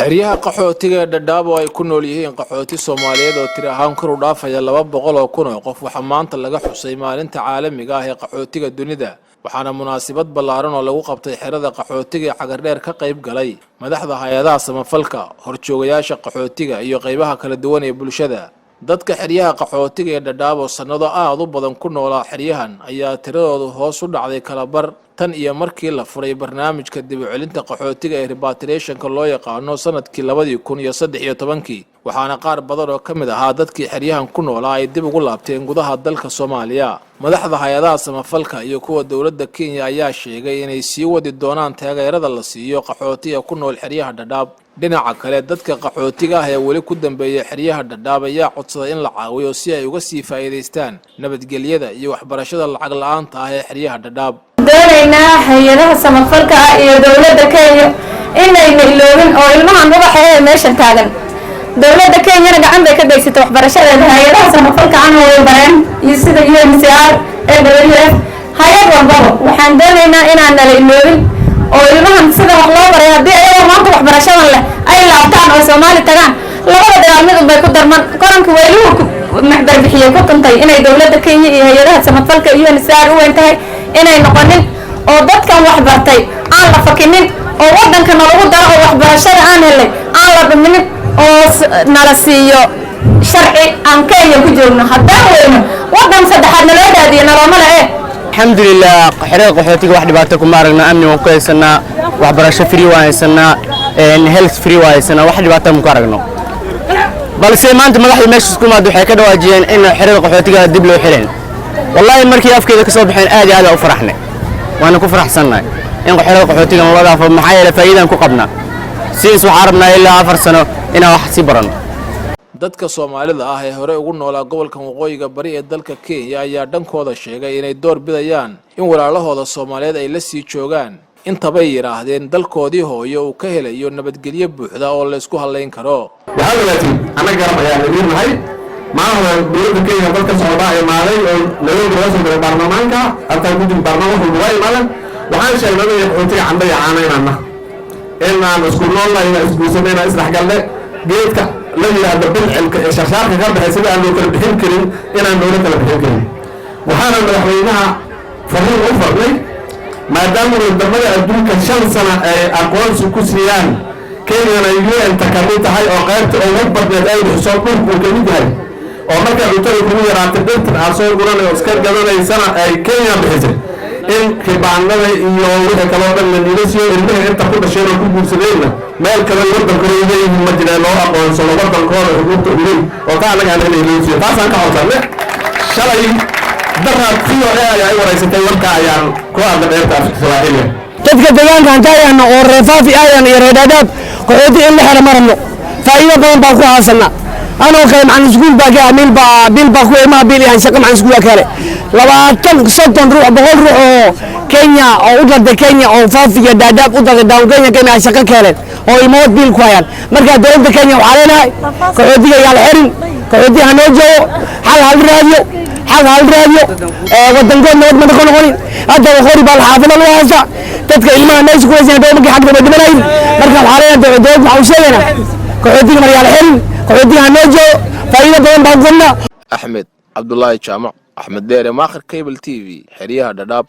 xeryaha qaxootiga Dadaab oo ay ku nool yihiin qaxooti Soomaaliyeed oo tir ahaan kor u dhaafaya 200 kun oo qof waxa maanta laga xusay maalinta caalamiga ah ee qaxootiga dunida waxaana munaasabad ballaaran oo lagu qabtay xerada qaxootiga Cagardheer ka qayb galay madaxda hay'adaha samafalka horjoogayaasha qaxootiga iyo qaybaha kala duwan ee bulshada dadka xeryaha qaxootiga ee Dadaab oo sanado aad u badan ku noolaa xeryahan ayaa tiradoodu hoos u dhacday kala bar tan iyo markii la furay barnaamijka dib u celinta qaxootiga ee repatriation-ka loo yaqaano sanadkii 2013 waxaana qaar badan oo kamid ahaa dadkii xeryahan ku noolaa ay dib ugu laabteen gudaha dalka Soomaaliya madaxda hay'adaha samafalka iyo kuwa dawladda Kenya ayaa sheegay inay sii wadi doonaan taageerada la siiyo qaxootiga ku nool xeryaha Dadaab dhinaca kale dadka qaxootiga ah ee wali ku dambeeyay xeryaha Dadaab ayaa codsaday in la caawiyo si ay uga sii faa'iideystaan nabadgelyada iyo waxbarashada lacag la'aanta ah ee xeryaha Dadaab doonayna hay'adaha samafalka iyo dawladda Kenya inay meeloobin oo ilmahan ubaxa ee meesha taagan dawladda Kenya gacan bay ka geysatay waxbarashada hay'adaha samafalka way bareen iyo sida UNHCR AWF hay'ad walba waxaan doonaynaa inaan la iloobin oo ilmahan sida wax loo baray hadii ay maanta waxbarashada leh ay laabtaan oo Soomaali tagaan labada dagaalmid bay ku darman qaranka weyluhu maxbar bixiyay ku tuntay inay dawladda Kenya iyo hay'adaha samafalka UNHCR u weyntahay inay noqonin oo dadkan wax bartay aan la fakinin oo wadanka lagu daro waxbarashada aan helay aan la dhumin oo nala siiyo sharci aan Kenya ku joogno haddaan weyno wadan saddexaad nala daadiyo noloma leh alxamdulillah xerada qaxootiga wax dhibaato kuma aragna amni waan ku haysanaa waxbarasho free waan haysanaa health free waan haysanaa wax dhibaato ma ku aragno balse maanta madaxda meesha isku maad waxay ka dhawaajiyeen in xerada qaxootiga dib loo xireen wallahi markii afkeeda ka soo baxeen aad iyo aad u faraxnay waana ku faraxsanahay in xerada qaxootiga la wadaafo maxay la faa'iidaan ku qabnaa siis waxa rabnaa ilaa 4 sano inaan wax si baran dadka Soomaalida ah ee hore ugu noolaa gobolka waqooyiga bari ee dalka Kenya ayaa dhankooda sheegay inay door bidayaan in walaalahooda Soomaaliyeed ay la sii joogaan intaba yiraahdeen dalkoodii hooyo uu ka helayo nabadgelyo buuxda oo la isku haleyn karo waxaan anaga ayaa leeyahay maaha dawladda Kenya dalka Soomaaliya ay maaday oo nabadgelyo raashinka baarlamaanka halka guddiga baarlamaanka uu way maadan waxaan sheegnay in qaxootiga camba yacaanayna in aan isku noolnahay isku sameeyna isdhaxgalne geedka la yiraahdo bilcilka ee shaqaarka ka baxay sida aan loo kala bixin karin inaan dawladda kala bixin karin waxaana madaxweynaha fariin u farnay maadaama wadamada adduunka 5 sano ay aqoonsi ku siiyaan Kenya ay UN takamid tahay oo qaybta ugu badneed ay soo dhulku ka mid yahay oo marka cuntada ku yaraatay dadka asoo guranay oo iska gadanaysana ay Kenya bixisay in kibaanada iyo wixii kale oo dhan la nidaamsiyo ilmaha inta ku dhashay oo ku guursadayna meel kale wadanka leeyahay ma jiraan loo aqoonsado wadankooda xuquuqda ugu oo ka anaga aan leeyahay taasaan ka hawsanay shalay darad fiyo ay wareysatay warka ayaan ku aqoonta Soomaaliya dadka deegaanka taayaan oo reefaafi ayaan iyo Dadaab qaxooti in la xiro marno faa'iido badan baa ku haasana anoo kale macna iskuul baa ka bil baa ku imaa bil aan shaqo macna iskuul kale 20 ruux 100 ruux oo Kenya oo u dhashay Kenya oo faafiya Dadaab u dhashay Kenya Kenya shaqo kale oo ilmood bil ku hayaan marka dawladda Kenya waxa leenahay qaxootiga yaa la xirin qaxootiga hanoo joogo hal raadiyo wadankood nabad ma noqon hadda qori baa xaafado loo haysta dadka ilmaha meesha ku haysan dawladda xaq ma dhimanay marka waxa leenahay dawladda waxa uu sheegayna qaxootiga mar yaa la xirin qaxootiga hanoo joogo faa'iido badan baa ku qabnaa Axmed Abdullahi Jaamac Axmed Deere Maakhir Cable TV xeryaha Dadaab